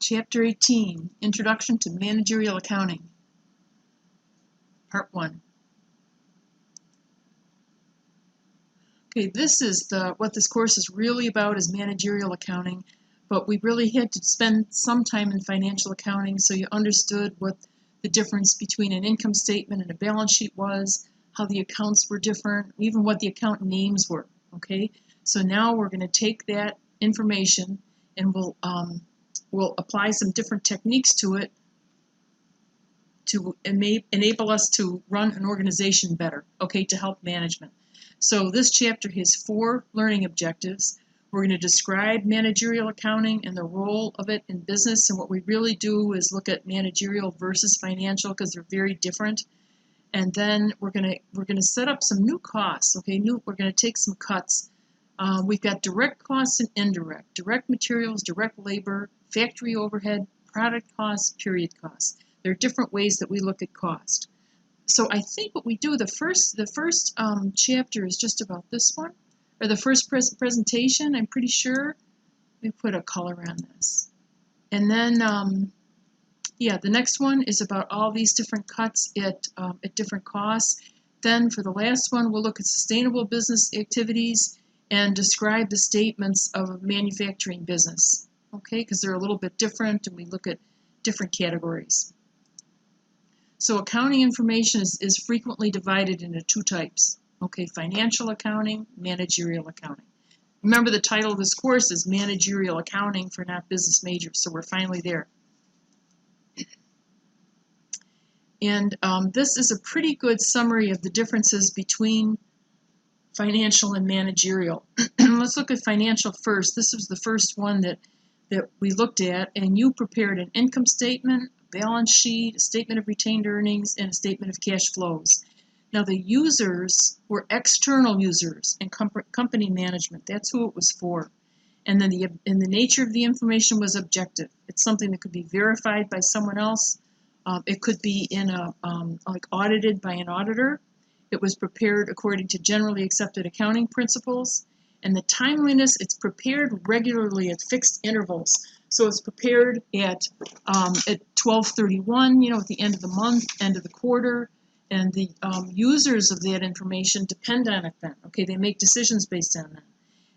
Chapter 18, Introduction to Managerial Accounting, Part 1. Okay, this is what this course is really about, is managerial accounting, but we really had to spend some time in financial accounting so you understood what the difference between an income statement and a balance sheet was, how the accounts were different, even what the account names were, okay? So now we're going to take that information and we'll apply some different techniques to it to enable us to run an organization better, okay, to help management. So this chapter has 4 learning objectives. We're going to describe managerial accounting and the role of it in business, and what we really do is look at managerial versus financial because they're very different. And then we're going to set up some new costs, okay? We're going to take some cuts. We've got direct costs and indirect, direct materials, direct labor, factory overhead, product costs, period costs. There are different ways that we look at cost. So I think what we do, the first chapter is just about this one, or the first presentation, I'm pretty sure. Let me put a color on this. And then, the next one is about all these different cuts at different costs. Then for the last one, we'll look at sustainable business activities and describe the statements of a manufacturing business, okay, because they're a little bit different and we look at different categories. So accounting information is frequently divided into 2 types, okay, financial accounting, managerial accounting. Remember, the title of this course is Managerial Accounting for Not Business Majors, so we're finally there. And this is a pretty good summary of the differences between financial and managerial. Let's look at financial first. This was the first one that we looked at, and you prepared an income statement, balance sheet, a statement of retained earnings, and a statement of cash flows. Now the users were external users and company management. That's who it was for. And then the nature of the information was objective. It's something that could be verified by someone else. It could be like audited by an auditor. It was prepared according to generally accepted accounting principles. And the timeliness, it's prepared regularly at fixed intervals. So it's prepared at 12/31, at the end of the month, end of the quarter, and the users of that information depend on it then. Okay, they make decisions based on that.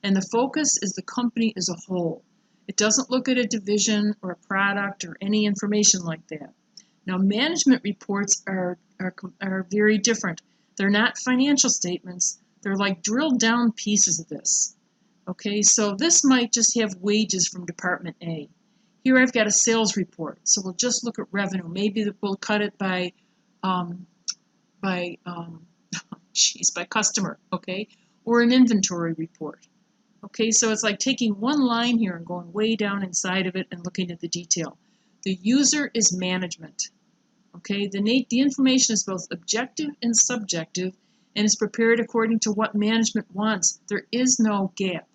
And the focus is the company as a whole. It doesn't look at a division or a product or any information like that. Now, management reports are very different. They're not financial statements. They're like drilled down pieces of this. Okay, so this might just have wages from Department A. Here I've got a sales report, so we'll just look at revenue. Maybe we'll cut it by customer, okay, or an inventory report. Okay, so it's like taking one line here and going way down inside of it and looking at the detail. The user is management. Okay, the information is both objective and subjective, and is prepared according to what management wants. There is no gap.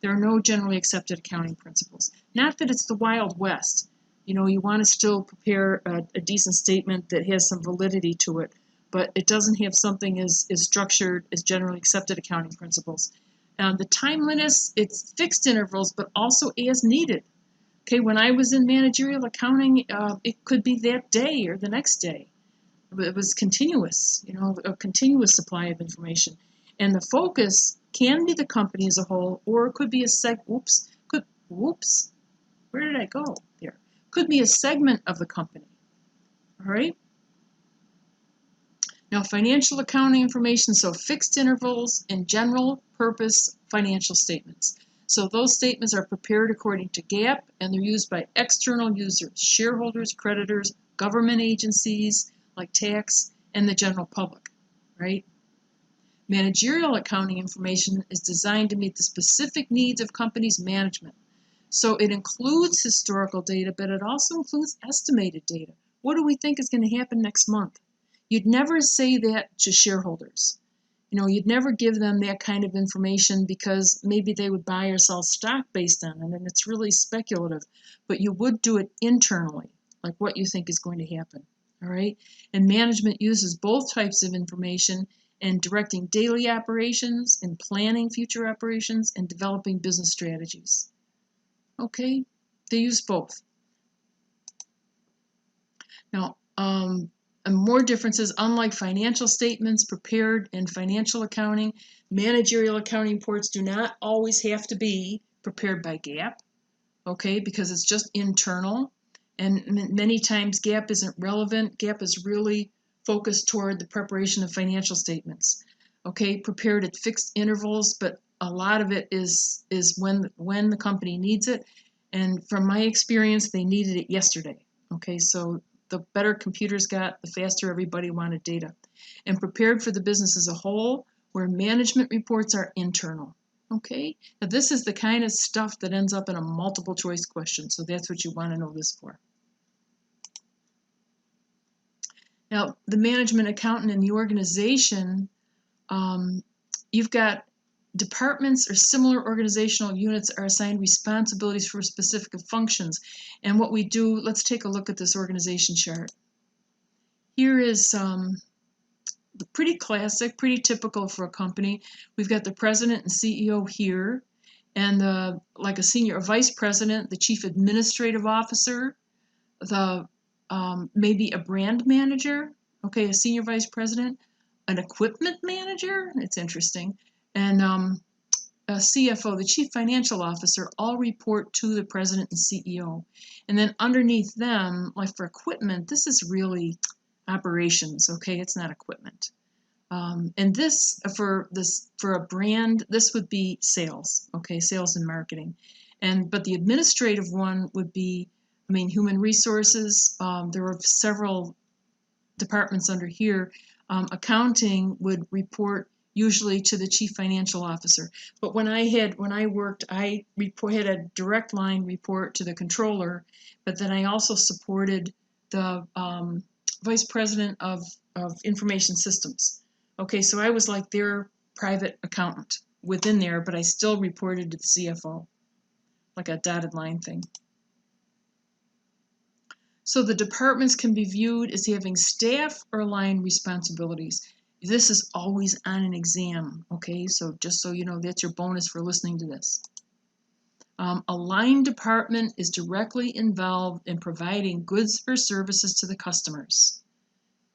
There are no generally accepted accounting principles. Not that it's the Wild West. You want to still prepare a decent statement that has some validity to it, but it doesn't have something as structured as generally accepted accounting principles. The timeliness, it's fixed intervals, but also as needed. Okay, when I was in managerial accounting, it could be that day or the next day. It was continuous, a continuous supply of information. And the focus can be the company as a whole, or it could be where did I go there? Could be a segment of the company, all right? Now, financial accounting information, so fixed intervals and general purpose financial statements. So those statements are prepared according to GAAP, and they're used by external users, shareholders, creditors, government agencies like tax, and the general public, right? Managerial accounting information is designed to meet the specific needs of companies' management. So it includes historical data, but it also includes estimated data. What do we think is going to happen next month? You'd never say that to shareholders. You'd never give them that kind of information because maybe they would buy or sell stock based on it, and it's really speculative. But you would do it internally, like what you think is going to happen, all right? And management uses both types of information in directing daily operations, in planning future operations, and developing business strategies. Okay, they use both. Now, and more differences, unlike financial statements prepared in financial accounting, managerial accounting reports do not always have to be prepared by GAAP, okay, because it's just internal. And many times GAAP isn't relevant. GAAP is really focused toward the preparation of financial statements, okay, prepared at fixed intervals, but a lot of it is when the company needs it. And from my experience, they needed it yesterday, okay, so the better computers got, the faster everybody wanted data. And prepared for the business as a whole, where management reports are internal. Okay, now this is the kind of stuff that ends up in a multiple choice question, so that's what you want to know this for. Now, the management accountant in the organization, you've got departments or similar organizational units are assigned responsibilities for specific functions. And what we do, let's take a look at this organization chart. Here is pretty classic, pretty typical for a company. We've got the president and CEO here, and like a senior vice president, the chief administrative officer, the maybe a brand manager, okay, a senior vice president, an equipment manager, it's interesting, and a CFO, the chief financial officer, all report to the president and CEO. And then underneath them, like for equipment, this is really operations, okay, it's not equipment. And this for a brand, this would be sales, okay, sales and marketing. But the administrative one would be, I mean, human resources. There are several departments under here. Accounting would report usually to the chief financial officer. But when I worked, I had a direct line report to the controller, but then I also supported the vice president of information systems. Okay, so I was like their private accountant within there, but I still reported to the CFO, like a dotted line thing. So the departments can be viewed as having staff or line responsibilities. This is always on an exam, okay? So just so you know, that's your bonus for listening to this. A line department is directly involved in providing goods or services to the customers,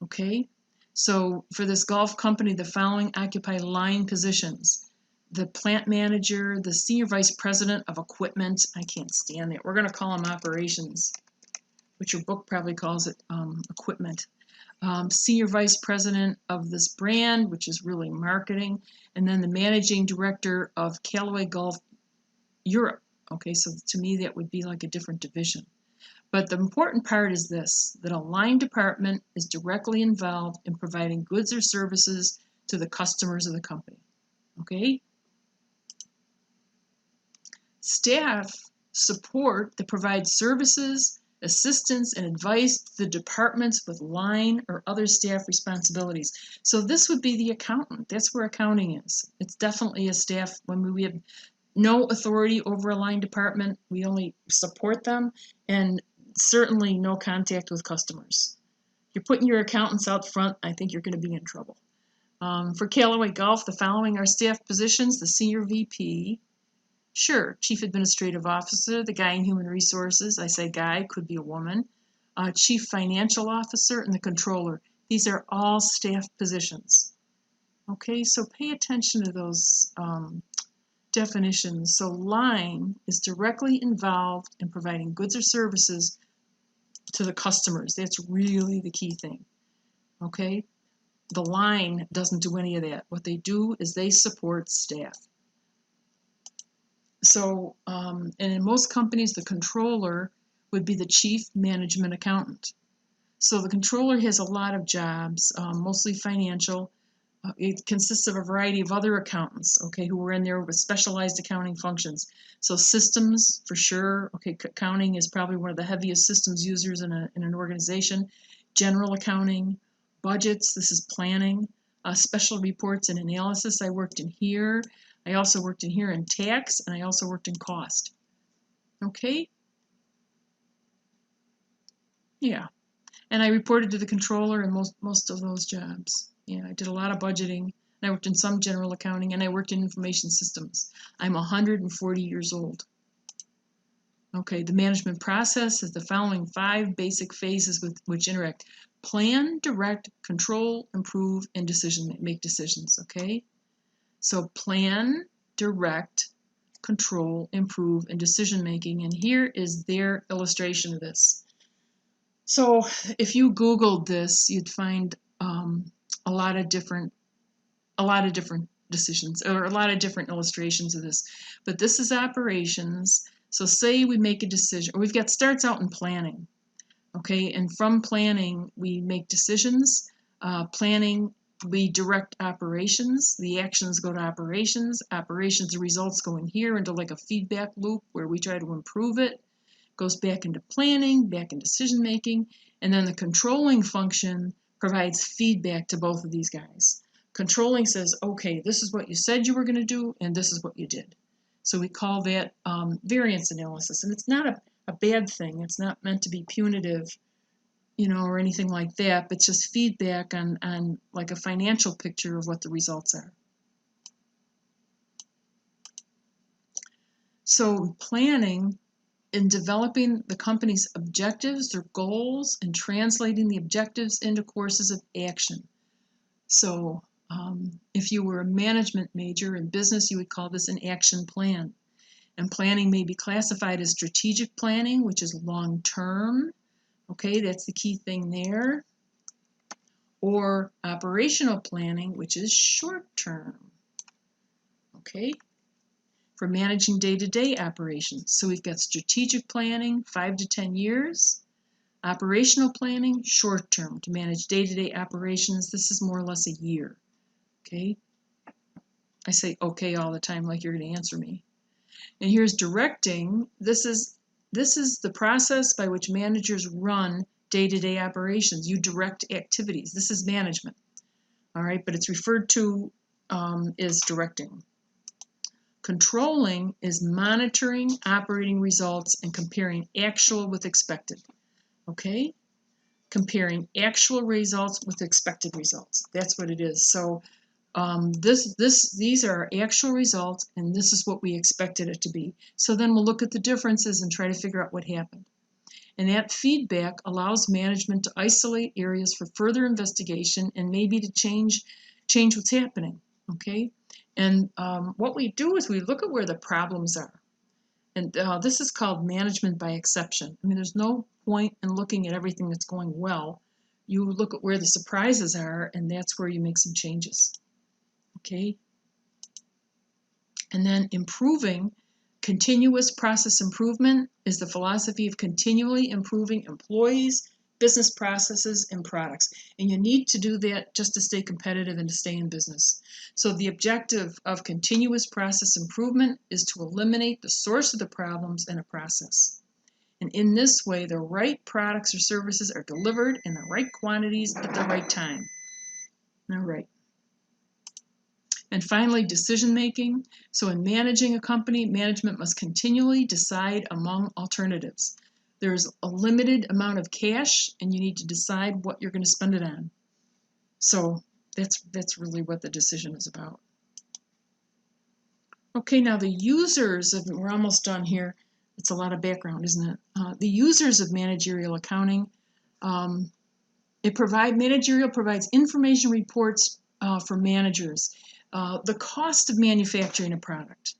okay? So for this golf company, the following occupy line positions: the plant manager, the senior vice president of equipment. I can't stand that. We're going to call them operations, which your book probably calls it equipment. Senior vice president of this brand, which is really marketing, and then the managing director of Callaway Golf Europe. Okay, so to me that would be like a different division. But the important part is this, that a line department is directly involved in providing goods or services to the customers of the company. Okay? Staff support that provides services, assistance, and advice to the departments with line or other staff responsibilities. So this would be the accountant. That's where accounting is. It's definitely a staff. When we have no authority over a line department, we only support them, and certainly no contact with customers. If you're putting your accountants out front, I think you're going to be in trouble. For Callaway Golf, the following are staff positions: the senior VP, sure, chief administrative officer, the guy in human resources. I say guy, could be a woman. Chief financial officer, and the controller. These are all staff positions. Okay, so pay attention to those definitions. So line is directly involved in providing goods or services to the customers. That's really the key thing. Okay, the line doesn't do any of that. What they do is they support staff. So, and in most companies, the controller would be the chief management accountant. So the controller has a lot of jobs, mostly financial. It consists of a variety of other accountants, okay, who are in there with specialized accounting functions. So systems, for sure. Okay, accounting is probably one of the heaviest systems users in an organization. General accounting, budgets, this is planning, special reports and analysis. I worked in here. I also worked in here in tax, and I also worked in cost. Okay? Yeah. And I reported to the controller in most of those jobs. Yeah, I did a lot of budgeting. I worked in some general accounting, and I worked in information systems. I'm 140 years old. Okay, the management process is the following 5 basic phases with which interact: plan, direct, control, improve, and make decisions. Okay, so plan, direct, control, improve, and decision making. And here is their illustration of this. So if you Googled this, you'd find a lot of different decisions, or a lot of different illustrations of this. But this is operations. So say we make a decision, or we've got starts out in planning. Okay, and from planning we make decisions. Planning, we direct operations. The actions go to operations. Operations, the results go in here into like a feedback loop where we try to improve it. Goes back into planning, back in decision making, and then the controlling function provides feedback to both of these guys. Controlling says, okay, this is what you said you were going to do, and this is what you did. So we call that variance analysis, and it's not a bad thing. It's not meant to be punitive, or anything like that, but just feedback on like a financial picture of what the results are. So planning, in developing the company's objectives, their goals, and translating the objectives into courses of action. So if you were a management major in business, you would call this an action plan. And planning may be classified as strategic planning, which is long-term. Okay, that's the key thing there. Or operational planning, which is short-term. Okay, for managing day-to-day operations. So we've got strategic planning, 5 to 10 years. Operational planning, short-term, to manage day-to-day operations. This is more or less a year. Okay, I say okay all the time like you're going to answer me. And here's directing. This is the process by which managers run day-to-day operations. You direct activities. This is management. All right, but it's referred to as directing. Controlling is monitoring operating results and comparing actual with expected. Okay? Comparing actual results with expected results. That's what it is. So these are actual results, and this is what we expected it to be. So then we'll look at the differences and try to figure out what happened. And that feedback allows management to isolate areas for further investigation and maybe to change what's happening. Okay? And what we do is we look at where the problems are. And this is called management by exception. I mean, there's no point in looking at everything that's going well. You look at where the surprises are, and that's where you make some changes. Okay? And then improving, continuous process improvement is the philosophy of continually improving employees, business processes, and products. And you need to do that just to stay competitive and to stay in business. So the objective of continuous process improvement is to eliminate the source of the problems in a process. And in this way, the right products or services are delivered in the right quantities at the right time. All right. And finally, decision making. So in managing a company, management must continually decide among alternatives. There's a limited amount of cash, and you need to decide what you're going to spend it on. So that's really what the decision is about. Okay, now the users of, we're almost done here. It's a lot of background, isn't it? The users of managerial accounting, managerial provides information reports for managers. The cost of manufacturing a product,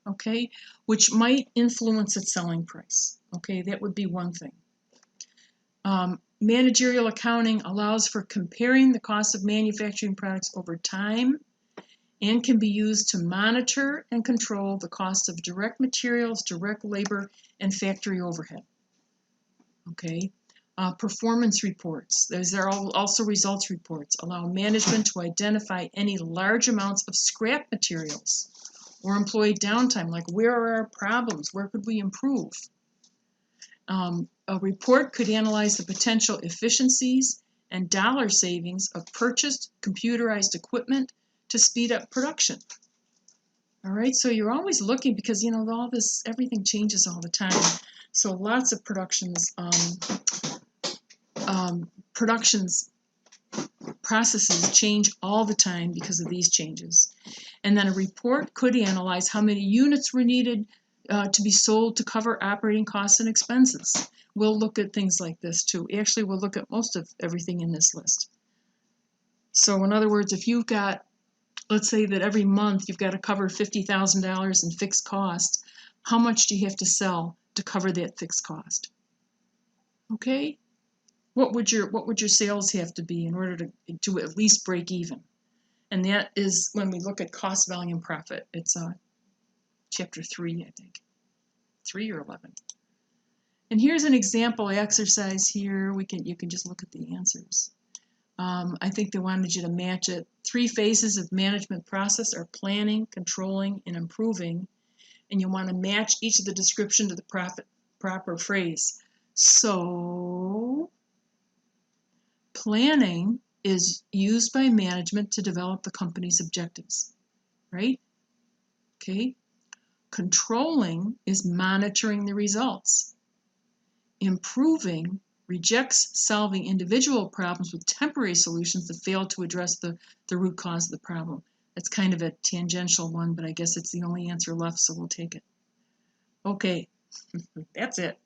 okay, which might influence its selling price. Okay, that would be one thing. Managerial accounting allows for comparing the cost of manufacturing products over time and can be used to monitor and control the cost of direct materials, direct labor, and factory overhead. Okay. Performance reports, those are also results reports, allow management to identify any large amounts of scrap materials or employee downtime, like where are our problems, where could we improve? A report could analyze the potential efficiencies and dollar savings of purchased computerized equipment to speed up production. All right, so you're always looking because, all this, everything changes all the time. So lots of productions processes change all the time because of these changes. And then a report could analyze how many units were needed to be sold to cover operating costs and expenses. We'll look at things like this too. Actually, we'll look at most of everything in this list. So in other words, if you've got, let's say that every month you've got to cover $50,000 in fixed costs, how much do you have to sell to cover that fixed cost? Okay? What would your sales have to be in order to at least break even? And that is when we look at cost, volume, profit. It's chapter 3, I think. 3 or 11. And here's an example exercise here. You can just look at the answers. I think they wanted you to match it. 3 phases of management process are planning, controlling, and improving. And you want to match each of the description to the proper phrase. So, planning is used by management to develop the company's objectives, right? Okay. Controlling is monitoring the results. Improving rejects solving individual problems with temporary solutions that fail to address the root cause of the problem. That's kind of a tangential one, but I guess it's the only answer left, so we'll take it. Okay, that's it.